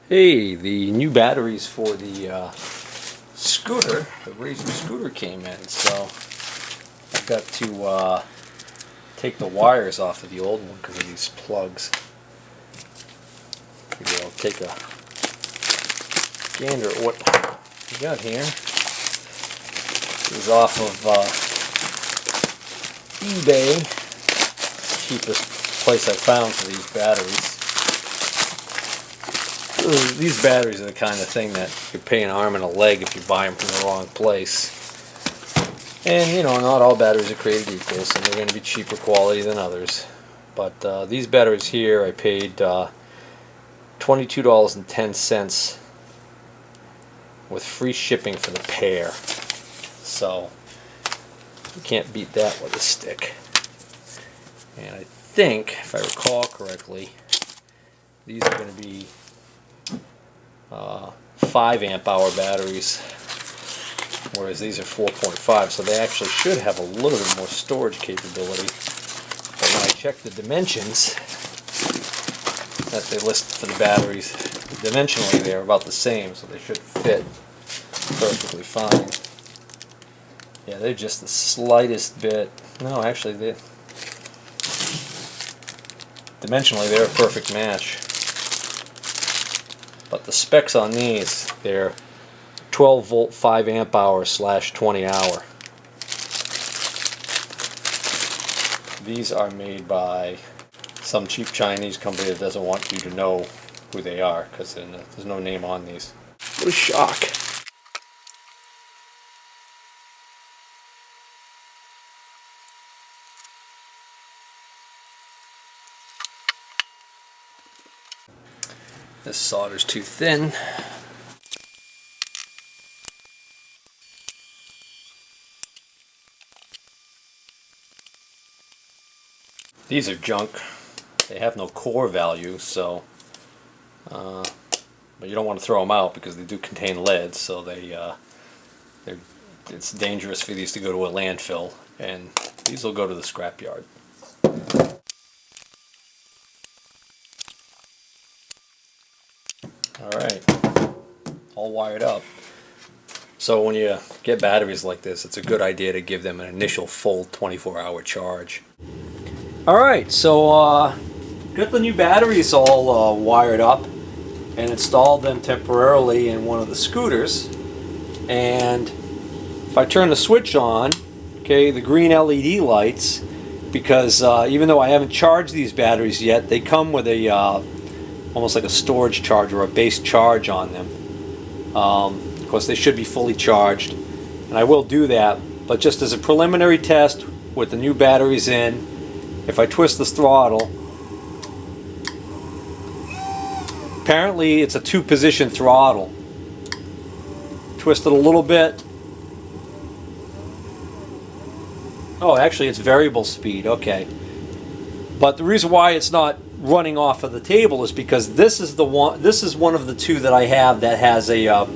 Hey, the new batteries for the scooter, the Razor scooter came in, so I've got to take the wires off of the old one because of these plugs. Maybe I'll take a gander at what we got here. This is off of eBay, cheapest place I found for these batteries. These batteries are the kind of thing that you pay an arm and a leg if you buy them from the wrong place. And you know, not all batteries are created equal, so they're going to be cheaper quality than others. But these batteries here, I paid $22.10 with free shipping for the pair. So you can't beat that with a stick. And I think, if I recall correctly, these are going to be 5 amp hour batteries, whereas these are 4.5, so they actually should have a little bit more storage capability. But when I checked the dimensions that they list for the batteries, dimensionally they're about the same, so they should fit perfectly fine. Yeah, they're just the slightest bit. No, actually, dimensionally they're a perfect match. But the specs on these, they're 12 volt 5 amp hour / 20 hour. These are made by some cheap Chinese company that doesn't want you to know who they are because there's no name on these. What a shock. This solder's too thin. These are junk. They have no core value, so but you don't want to throw them out because they do contain lead, so it's dangerous for these to go to a landfill, and these will go to the scrapyard. Alright, all wired up. So when you get batteries like this, it's a good idea to give them an initial full 24-hour charge. Alright, so got the new batteries all wired up and installed them temporarily in one of the scooters. And if I turn the switch on, okay, the green LED lights, because even though I haven't charged these batteries yet, they come with a almost like a storage charge or a base charge on them. Of course, they should be fully charged, and I will do that, but just as a preliminary test with the new batteries in, if I twist the throttle, apparently it's a 2-position throttle. Twist it a little bit. Oh, actually it's variable speed, okay. But the reason why it's not running off of the table is because this is one of the two that I have that has a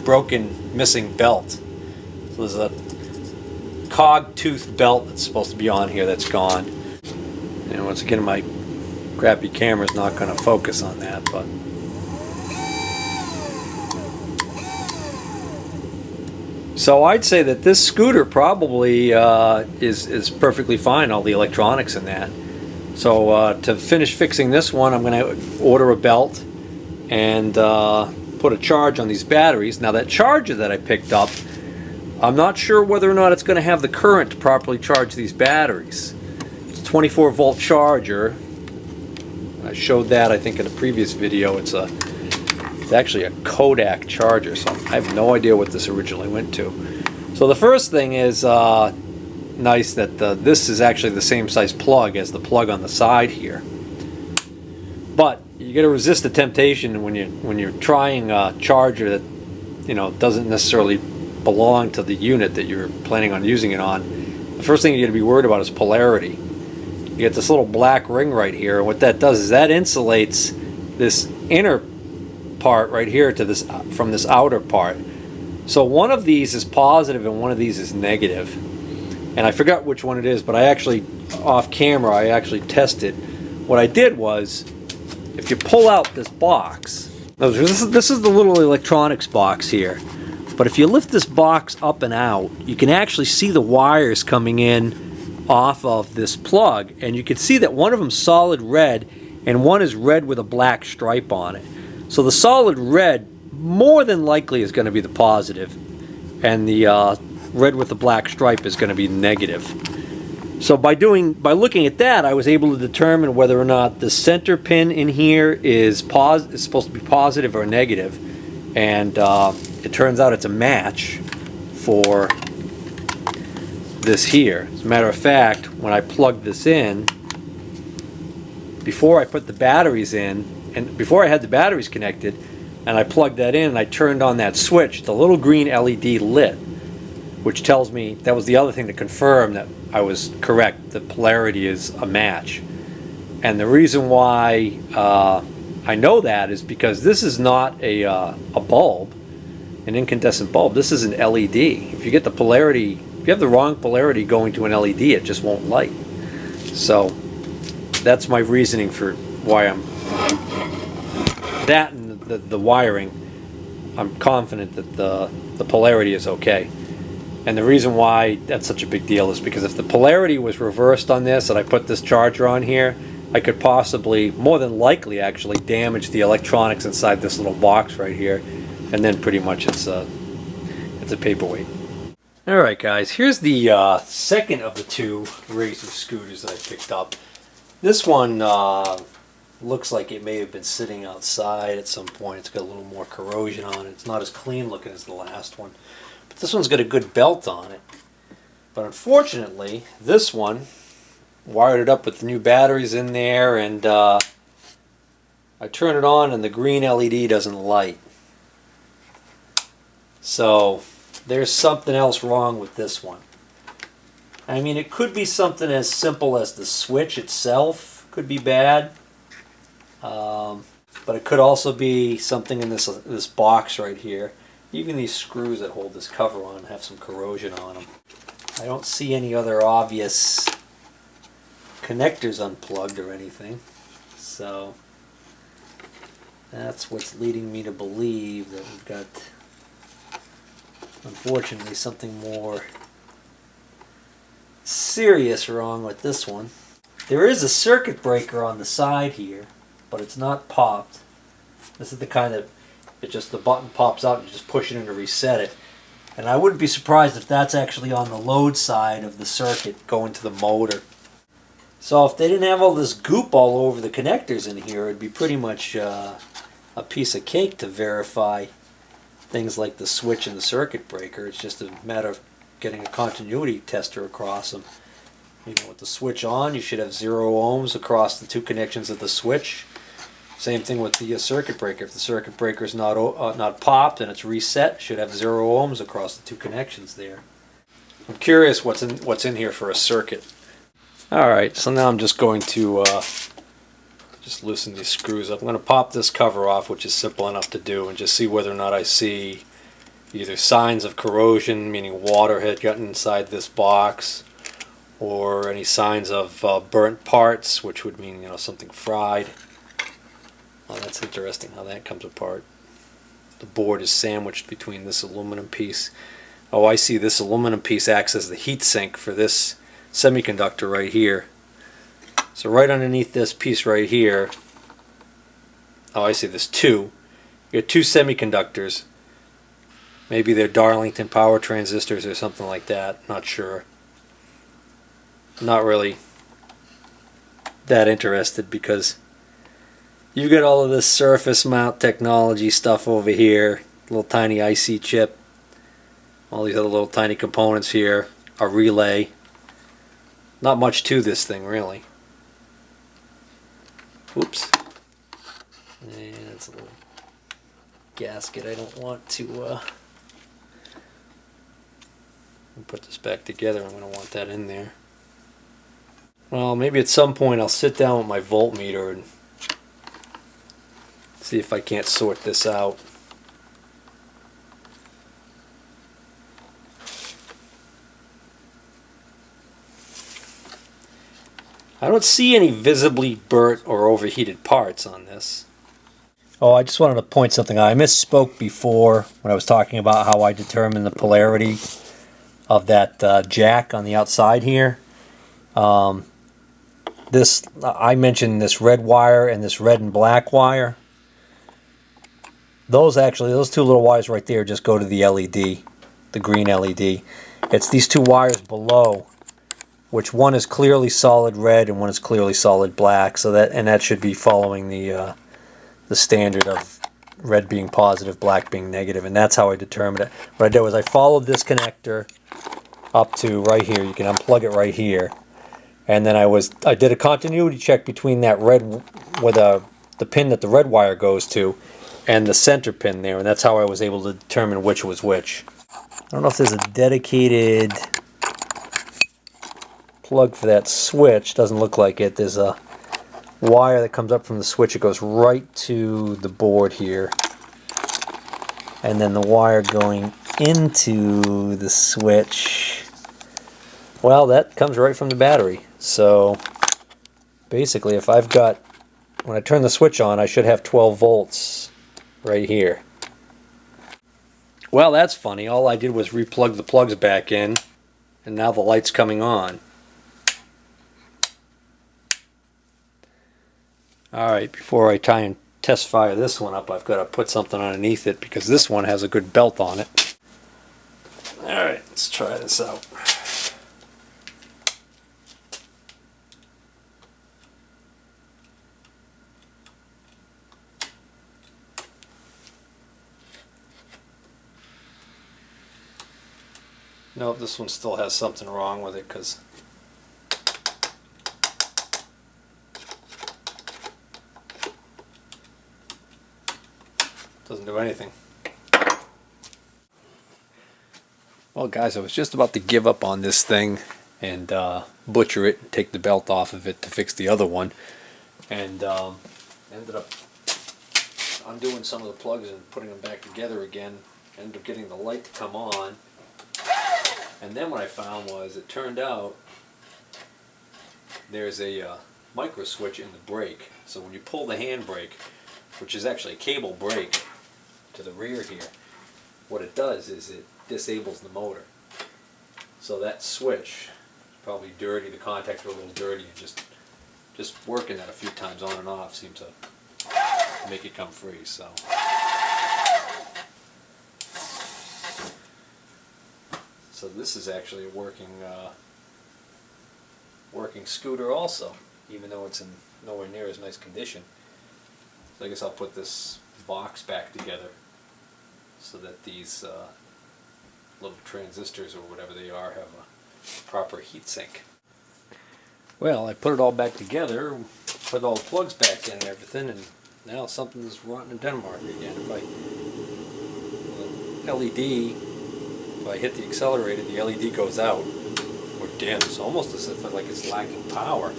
broken, missing belt. So there's a cog tooth belt that's supposed to be on here that's gone. And once again, my crappy camera's not going to focus on that, but so I'd say that this scooter probably is perfectly fine, all the electronics in that. So to finish fixing this one, I'm going to order a belt and put a charge on these batteries. Now that charger that I picked up, I'm not sure whether or not it's going to have the current to properly charge these batteries. It's a 24 volt charger. I showed that, I think, in a previous video. It's actually a Kodak charger, so I have no idea what this originally went to. So the first thing is nice that this is actually the same size plug as the plug on the side here. But you got to resist the temptation when you're trying a charger that, you know, doesn't necessarily belong to the unit that you're planning on using it on. The first thing you got to be worried about is polarity. You get this little black ring right here, and what that does is that insulates this inner part right here to this from this outer part. So one of these is positive and one of these is negative. And I forgot which one it is, but I actually, off camera, I actually tested. What I did was, if you pull out this box, Now, this is the little electronics box here. But if you lift this box up and out, you can actually see the wires coming in off of this plug. And you can see that one of them's solid red and one is red with a black stripe on it. So the solid red more than likely is going to be the positive, and the red with the black stripe is going to be negative. So by looking at that, I was able to determine whether or not the center pin in here is supposed to be positive or negative, and it turns out it's a match for this here. As a matter of fact, when I plugged this in, before I put the batteries in, and before I had the batteries connected, and I plugged that in and I turned on that switch, the little green LED lit, which tells me, that was the other thing to confirm that I was correct. The polarity is a match. And the reason why I know that is because this is not a bulb, an incandescent bulb. This is an LED. If you get the polarity, if you have the wrong polarity going to an LED, it just won't light. So that's my reasoning for why I'm that, and the wiring. I'm confident that the polarity is okay. And the reason why that's such a big deal is because if the polarity was reversed on this and I put this charger on here, I could possibly, more than likely actually, damage the electronics inside this little box right here, and then pretty much it's a paperweight. Alright guys, here's the second of the two razor scooters that I picked up. This one looks like it may have been sitting outside at some point. It's got a little more corrosion on it. It's not as clean looking as the last one. But this one's got a good belt on it. But unfortunately, this one, wired it up with the new batteries in there, and I turn it on and the green LED doesn't light. So there's something else wrong with this one. I mean, it could be something as simple as the switch itself could be bad. But it could also be something in this box right here. Even these screws that hold this cover on have some corrosion on them. I don't see any other obvious connectors unplugged or anything. So that's what's leading me to believe that we've got, unfortunately, something more serious wrong with this one. There is a circuit breaker on the side here, but it's not popped. This is the kind of, the button pops out and you just push it in to reset it. And I wouldn't be surprised if that's actually on the load side of the circuit going to the motor. So if they didn't have all this goop all over the connectors in here, it'd be pretty much a piece of cake to verify things like the switch and the circuit breaker. It's just a matter of getting a continuity tester across them. You know, with the switch on, you should have 0 ohms across the two connections of the switch. Same thing with the circuit breaker. If the circuit breaker is not popped and it's reset, it should have 0 ohms across the two connections there. I'm curious what's in here for a circuit. Alright, so now I'm just going to just loosen these screws up. I'm going to pop this cover off, which is simple enough to do, and just see whether or not I see either signs of corrosion, meaning water had gotten inside this box, or any signs of burnt parts, which would mean, you know, something fried. Oh, that's interesting how that comes apart. The board is sandwiched between this aluminum piece. Oh, I see, this aluminum piece acts as the heat sink for this semiconductor right here. So right underneath this piece right here, oh, I see, there's two. You got two semiconductors. Maybe they're Darlington power transistors or something like that. Not sure. Not really that interested, because you've got all of this surface mount technology stuff over here, little tiny IC chip, all these other little tiny components here, a relay. Not much to this thing, really. Oops. And it's a little gasket I don't want to put this back together. I'm going to want that in there. Well, maybe at some point I'll sit down with my voltmeter and see if I can't sort this out. I don't see any visibly burnt or overheated parts on this. Oh, I just wanted to point something out. I misspoke before when I was talking about how I determine the polarity of that jack on the outside here. I mentioned this red wire and this red and black wire. Those two little wires right there just go to the LED, the green LED. It's these two wires below, which one is clearly solid red and one is clearly solid black. So that should be following the standard of red being positive, black being negative, and that's how I determined it. What I did was I followed this connector up to right here. You can unplug it right here, and then I did a continuity check between that red, with the pin that the red wire goes to, and the center pin there, and that's how I was able to determine which was which. I don't know if there's a dedicated plug for that switch. Doesn't look like it. There's a wire that comes up from the switch. It goes right to the board here, and then the wire going into the switch, well, that comes right from the battery. So basically, when I turn the switch on, I should have 12 volts right here. Well, that's funny. All I did was replug the plugs back in, and now the light's coming on. Alright, before I try and test fire this one up, I've got to put something underneath it because this one has a good belt on it. Alright, let's try this out. Nope, this one still has something wrong with it because doesn't do anything. Well, guys, I was just about to give up on this thing and butcher it and take the belt off of it to fix the other one, and ended up undoing some of the plugs and putting them back together again. Ended up getting the light to come on, and then what I found was it turned out there's a micro switch in the brake. So when you pull the handbrake, which is actually a cable brake to the rear here, what it does is it disables the motor. So that switch is probably dirty, the contacts are a little dirty, and just working that a few times on and off seems to make it come free. So this is actually a working scooter also, even though it's in nowhere near as nice condition. So I guess I'll put this box back together so that these little transistors or whatever they are have a proper heat sink. Well, I put it all back together, put all the plugs back in and everything, and now something's rotten in Denmark again. If I hit the accelerator, the LED goes out or dims, almost as if it's lacking power.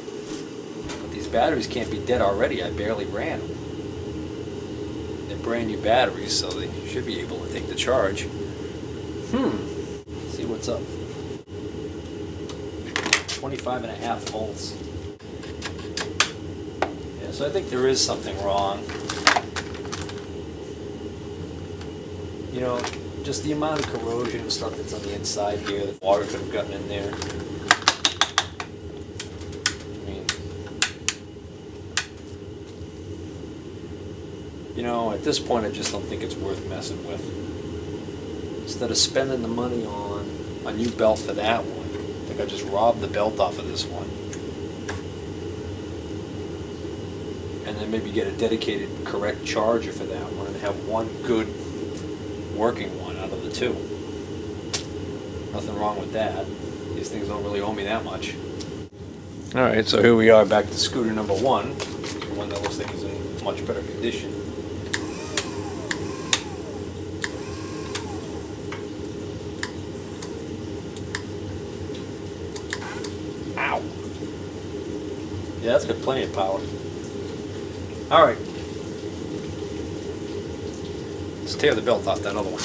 But these batteries can't be dead already. I barely ran them. They're brand new batteries, so they should be able to take the charge. See what's up. 25.5 volts. Yeah, so I think there is something wrong. You know, just the amount of corrosion and stuff that's on the inside here, the water could have gotten in there. I mean, you know, at this point I just don't think it's worth messing with. Instead of spending the money on a new belt for that one, I think I just robbed the belt off of this one. And then maybe get a dedicated correct charger for that one and have one good working one out of the two. Nothing wrong with that. These things don't really owe me that much. Alright, so here we are back to scooter number one. The one that looks like is in much better condition. Ow! Yeah, that's got plenty of power. Alright. Let's tear the belt off that other one.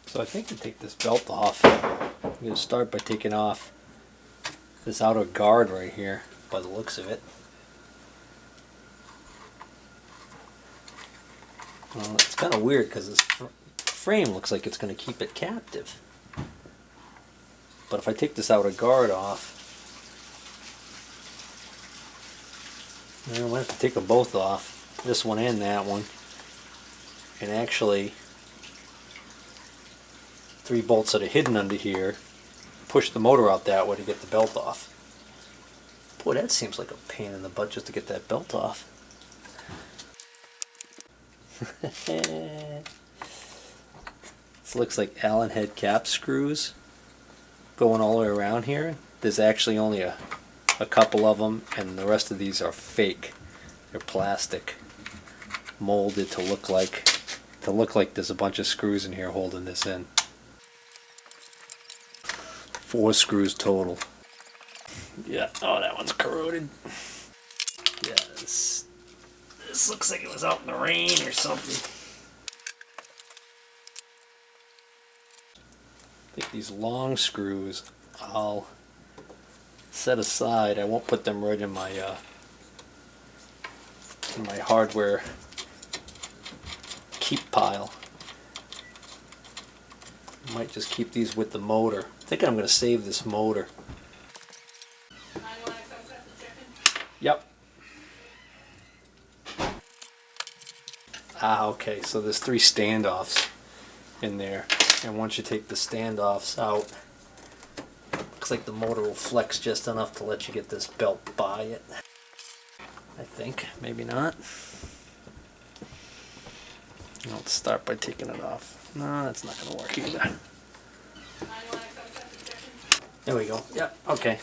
So I think to take this belt off, I'm going to start by taking off this outer guard right here, by the looks of it. Well, it's kind of weird because this frame looks like it's going to keep it captive. But if I take this outer guard off, I might have to take them both off, this one and that one, and actually 3 bolts that are hidden under here, push the motor out that way to get the belt off. Boy, that seems like a pain in the butt just to get that belt off. This looks like Allen head cap screws going all the way around here. There's actually only a couple of them, and the rest of these are fake. They're plastic, molded to look like there's a bunch of screws in here holding this in. 4 screws total. Yeah. Oh, that one's corroded. Yeah. This looks like it was out in the rain or something. I think these long screws I'll set aside. I won't put them right in my hardware keep pile. I might just keep these with the motor. I think I'm going to save this motor. Yep. Ah, okay, so there's 3 standoffs in there, and once you take the standoffs out, looks like the motor will flex just enough to let you get this belt by it. I think, maybe not. Let's start by taking it off. No, that's not going to work either. There we go. Yep, okay.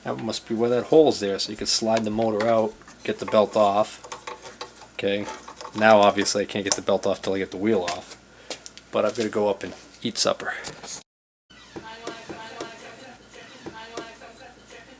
That must be where that hole's there, so you can slide the motor out, get the belt off. Okay, now obviously I can't get the belt off till I get the wheel off, but I've got to go up and eat supper.